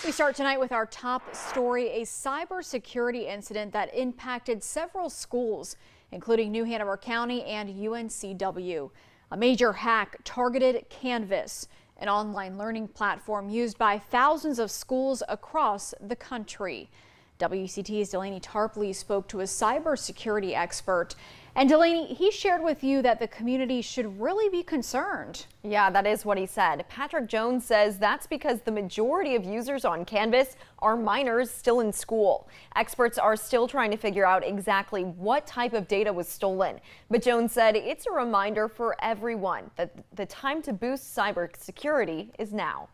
We start tonight with our top story, a cybersecurity incident that impacted several schools, including New Hanover County and UNCW. A major hack targeted Canvas, an online learning platform used by thousands of schools across the country. WCT's Delaney Tarpley spoke to a cybersecurity expert. And Delaney, he shared with you that the community should really be concerned. Yeah, that is what he said. Patrick Jones says that's because the majority of users on Canvas are minors still in school. Experts are still trying to figure out exactly what type of data was stolen. But Jones said it's a reminder for everyone that the time to boost cybersecurity is now.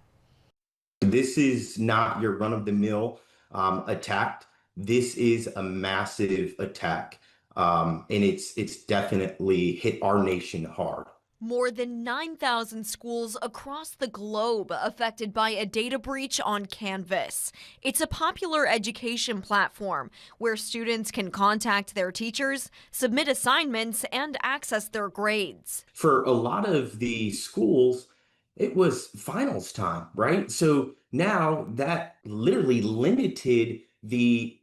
This is not your run-of-the-mill attack. This is a massive attack. And it's definitely hit our nation hard. More than 9,000 schools across the globe affected by a data breach on Canvas. It's a popular education platform where students can contact their teachers, submit assignments, and access their grades. For a lot of the schools, it was finals time, right? So now that literally limited the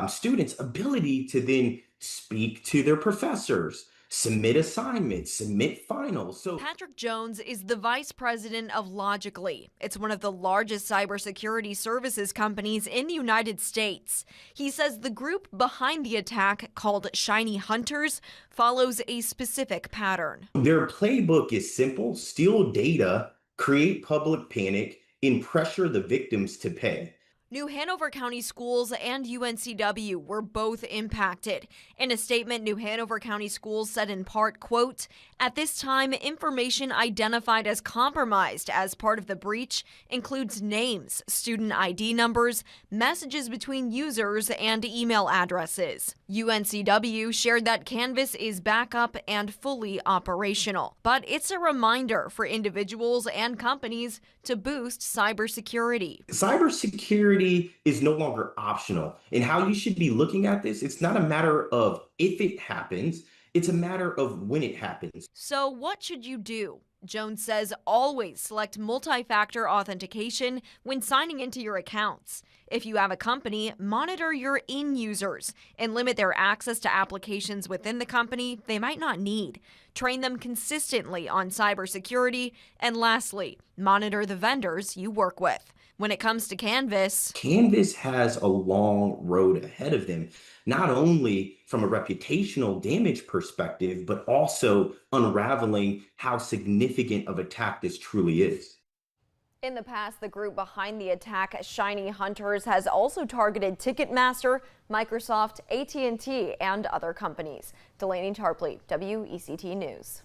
students' ability to then speak to their professors, submit assignments, submit finals. So Patrick Jones is the vice president of Logically. It's one of the largest cybersecurity services companies in the United States. He says the group behind the attack, called Shiny Hunters, follows a specific pattern. Their playbook is simple: steal data, create public panic, and pressure the victims to pay. New Hanover County Schools and UNCW were both impacted. In a statement, New Hanover County Schools said in part, quote, "At this time, information identified as compromised as part of the breach includes names, student ID numbers, messages between users, and email addresses." UNCW shared that Canvas is back up and fully operational, but it's a reminder for individuals and companies to boost cybersecurity. Cybersecurity is no longer optional. And how you should be looking at this, it's not a matter of if it happens, it's a matter of when it happens. So what should you do? Jones says always select multi-factor authentication when signing into your accounts. If you have a company, monitor your in-users and limit their access to applications within the company they might not need. Train them consistently on cybersecurity. And lastly, monitor the vendors you work with. When it comes to Canvas has a long road ahead of them, not only from a reputational damage perspective, but also unraveling how significant of attack this truly is. In the past, the group behind the attack, Shiny Hunters, has also targeted Ticketmaster, Microsoft, AT&T, and other companies. Delaney Tarpley, WECT News.